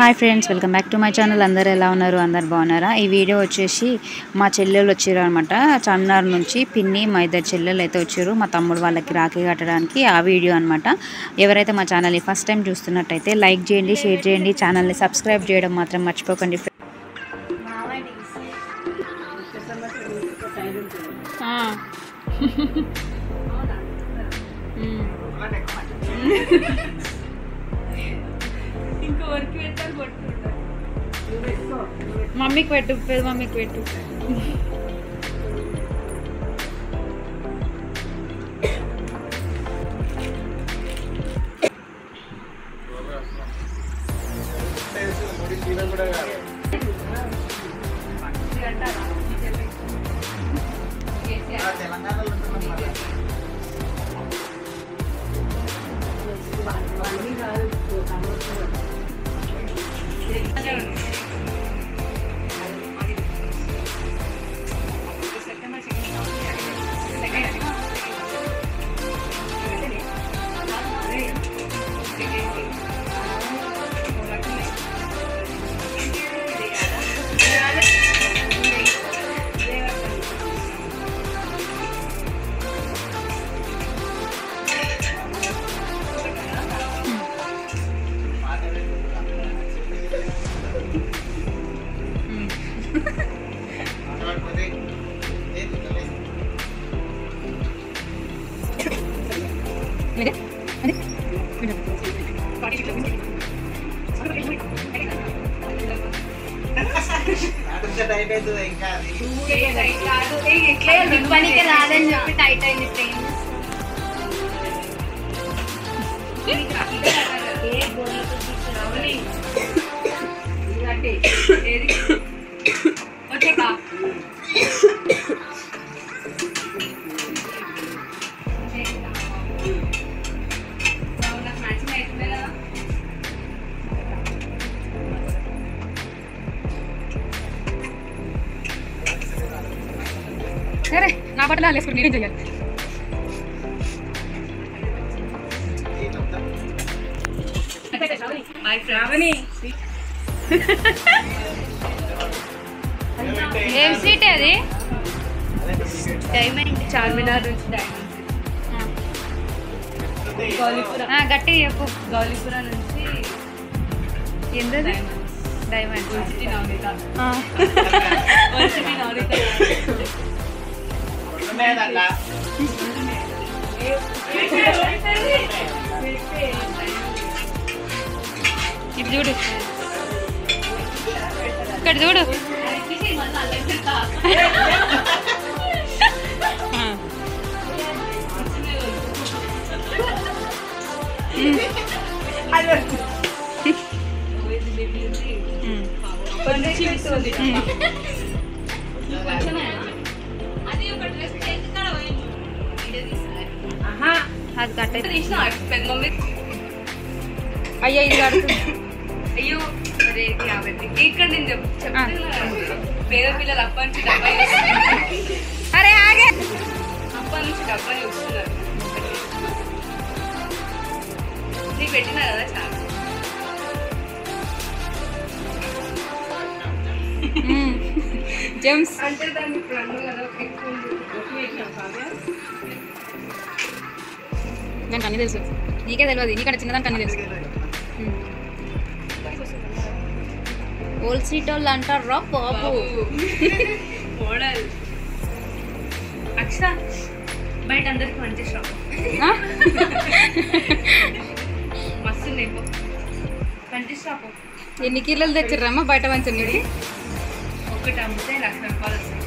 Hi friends, welcome back to my channel. అందరూ ఎలా ఉన్నారు? అందరు బాగున్నారా? ఈ వీడియో వచ్చేసి మా చెల్లెలు వచ్చారు అనమాట. చార్మినార్ నుంచి పిన్ని మా ఇద్దరు చెల్లెలు అయితే వచ్చారు మా తమ్ముడు వాళ్ళకి రాఖీ కట్టడానికి. ఆ వీడియో అనమాట. ఎవరైతే మా ఛానల్ని ఫస్ట్ టైం చూస్తున్నట్టయితే లైక్ చేయండి, షేర్ చేయండి, ఛానల్ని సబ్స్క్రైబ్ చేయడం మాత్రం మర్చిపోకండి. మమ్మీకి పెట్టు, పెద్ద మమ్మీకి పెట్టు. రాదని చెప్పి టైట్ అయింది ట్రైన్. సరే, నా బట్టలు వేసుకుని నేనేం చెయ్యాలి? ఏం సీట్ అది? డైమండ్. చార్మినార్ నుంచి డైమండ్. గట్టి చెప్పు. గౌలీపుర నుంచి ఎందుకు డైమండ్? ఇది చూడు, ఇక్కడ చూడు. అది కట్ట. అయ్యో, ఇది కడుతుంది. అయ్యో ఇక్కడ నేను పేద పిల్లలు అప్పటి నుంచి డబ్బా. అరే ఆగే, అప్పటి నుంచి డబ్బా చూస్తున్నారు. నీకు పెట్టినా కదా చాలా. జెమ్స్ అంటే దాన్ని ఇప్పుడు అన్నావు కదా. నాకు అన్నీ తెలుసు, నీకే తెలియదు. నీకంటే చిన్నదానికి అన్నీ తెలుసు. ఓల్డ్ సీట్ వాళ్ళు అంటారు రా బాబు. మోడల్ అక్ష బయట అందరికి మంచి షాప్ మస్తు మంచి షాప్. ఎన్ని కిలోలు తెచ్చిర్రమ్మా బయట మంచి? ఒకటి అమ్మితే ₹1,00,000 వస్తాయి.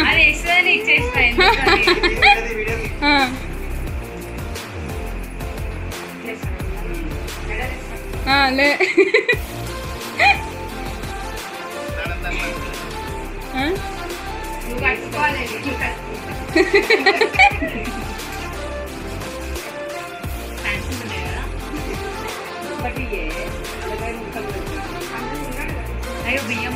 అది ఎక్స్ట్రా నీకు చేస్తాయి. లే నువ్వు కట్టుకోవాలి. అయ్యో బియ్యం.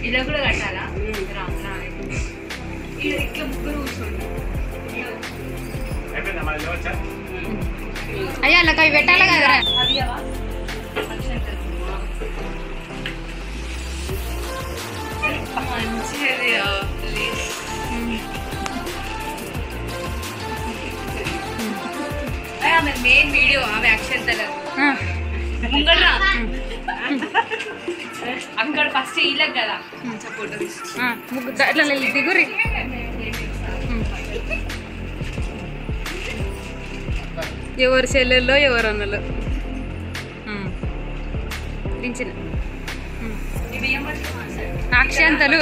ఇలా కూడా కట్టాలా? ఇట్లా ముగ్గురు కూర్చోండి. అయ్యా అలా అవి పెట్టాలి కదా. మెయిన్ వీడియో అవి యాక్షన్ ముంగడ అక్కడ ఫస్ట్ ఇళ్ళకి కదా ఫోటో అట్లా దిగురి. ఎవరు చెల్లెల్లో ఎవరు అన్నలో దించిన అక్షంతలు.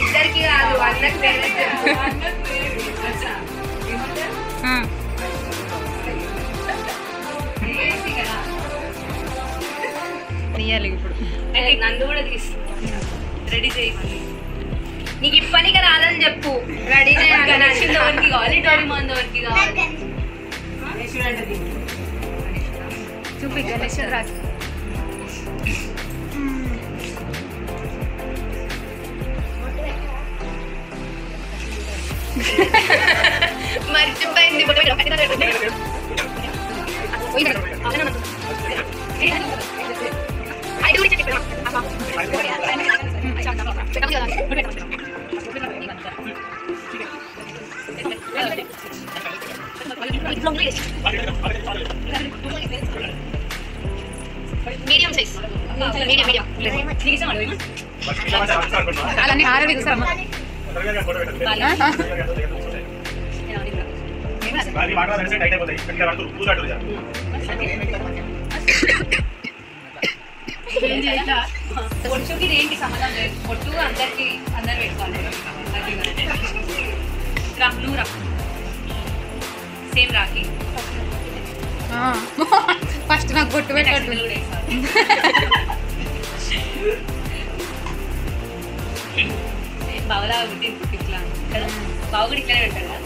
ఇద్దరికి కాదు అన్నకు తీయాలి ఇప్పుడు. నన్ను కూడా తీసు రెడీ చేయమని. నీకు ఇప్పటికే రాదని చెప్పు. రెడీ గణేష్ ఎవరికి కావాలి, టోరీ మంది ఎవరికి కావాలి చూపి. గణేష్ రాజు మర్చిపోయింది. మీడియం సైజ్ అలానే ఆరు ఇస్తారమ్మా. పొట్టుకి ఏంటి సంబంధం లేదు. పొట్టు అందరికి అందరు పెట్టుకోవాలి. నువ్వు రా సేమ్ రాఖీ. ఫస్ట్ నాకు పొట్టు పెట్టాడు. బావలా పుట్టింది పుట్టి ఇట్లా కదా. బావ కూడా ఇట్లానే పెట్టాడు కదా.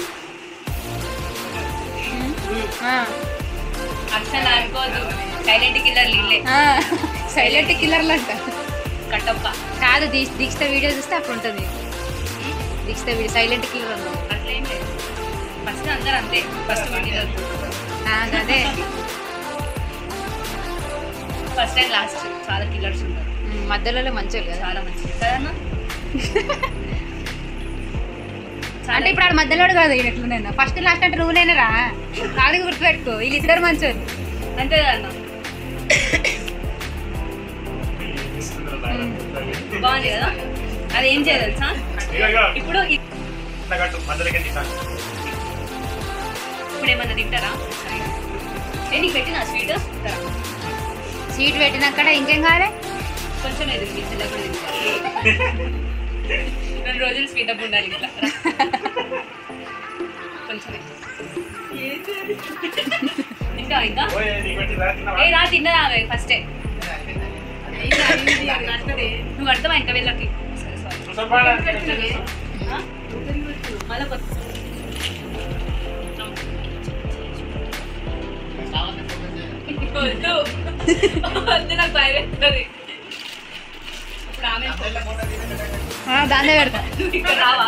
అసలు అనుకోదు సైలెంట్ కిల్లర్ లీలే. సైలెంట్ కిల్లర్లు అంట కట్టప్ప కాదు. దీక్ష వీడియో చూస్తే అప్పుడు ఉంటుంది. దీక్ష వీడియో సైలెంట్ కిల్లర్ ఉన్నావు అట్లేం లేదు. ఫస్ట్ అందరు అంతే. ఫస్ట్ అదే ఫస్ట్ అండ్ లాస్ట్ చాలా కిల్లర్స్ ఉంటారు. మధ్యలో మంచిగా కదా, చాలా మంచిగా కదా. అంటే ఇప్పుడు ఆడ మధ్యలో కాదు ఎట్లున్నా. ఫస్ట్ లాస్ట్ అంటే నువ్వునేనా రా. కాదు గుర్తుపెట్టుకో, వీళ్ళు ఇద్దరు మంచోళ్ళు అంతే కదా. బాగుంది కదా. అది ఏం చేయాలి తెలుసా ఇప్పుడు. ఇప్పుడు ఏమన్నా తింటారా? నీకు పెట్టినా స్వీట్ స్వీట్ పెట్టినాక ఇంకేం కావాలి? కొంచెం ఎదురు కూడా తింటారు. 2 రోజులు స్వీట్ అప్ ఉండాలి ఇట్లా. కొంచెం ఇంకా ఇంకా ఏ రా తిన్నదా ఫస్టే. నువ్వు కడతావా ఇంకా వీళ్ళకి? మళ్ళీ వద్దు నాకు భయం వేస్తుంది. దాన్నే పెడతా. ఇక్కడ రావా?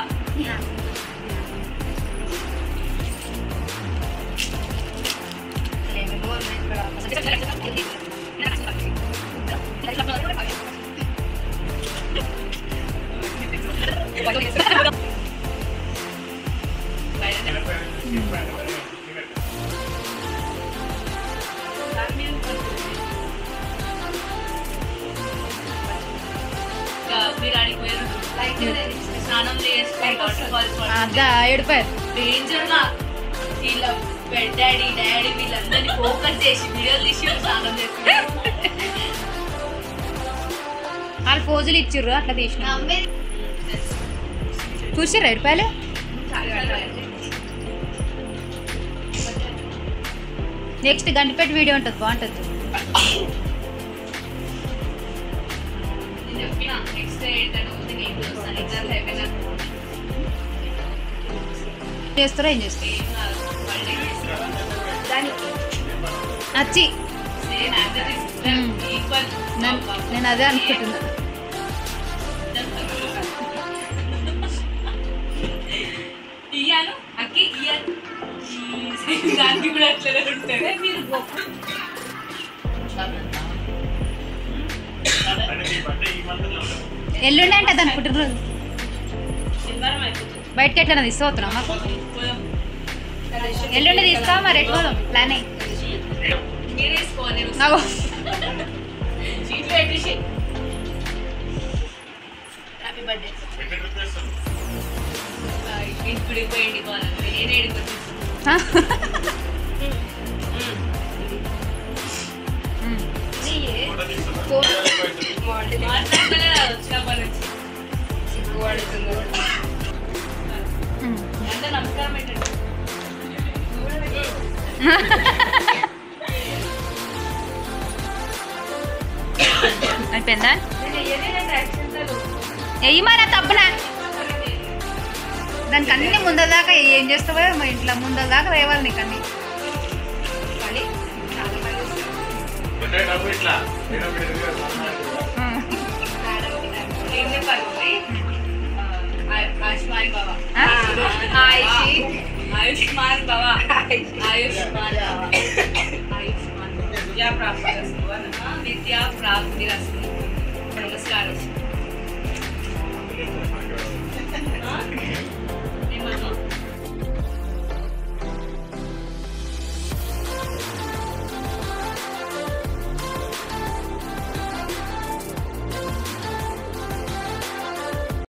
స్నానం అదా ఏడిపోయారు డేంజర్ గా వీళ్ళ డాడీ వీళ్ళందరినీ ఫోకస్ చేసి వీడియోలు తీసి స్నానం చేస్తున్నారు. వాళ్ళు పోజులు ఇచ్చిర్రు అట్లా తీసిన చూసిర్రు ఏడిపోయాలి. నెక్స్ట్ గంటపేట వీడియో ఉంటుంది బాగుంటుంది. చెప్పిన నెక్స్ట్ చేస్తారా ఏం చేస్తారు నచ్చి నేను అదే అనుకుంటున్నా. ఇయ్యాను అక్కి ఇయ్యాను దానికి కూడా అట్లనే ఉంటుంది. మీరు ఎల్లుండి అంటే దాని పుట్టినరోజు బయటకి ఎట్లా తీసుకోవద్దురా మాకు ఎల్లుండి తీసుకోవా మరి ఎటు పోదాం ప్లాన్ అయ్యి హ్యాపీ బర్త్డే ఇప్పుడు పోయింది నేనే నమస్కారం ఏంటండి అయిపోయిందా ఎయ్యి మరి తప్పునా దానికి అన్ని ముందర దాకా ఏం చేస్తావో మా ఇంట్లో ముందర దాకా వేయాలి నీకు అన్ని ఆయుష్మాన్ బాబా ఆయుష్మాన్ బాబా ఆయుష్మాన్ ఆయుష్మాన్ విద్యా ప్రాప్తి విద్యా ప్రాప్తి నమస్కారం.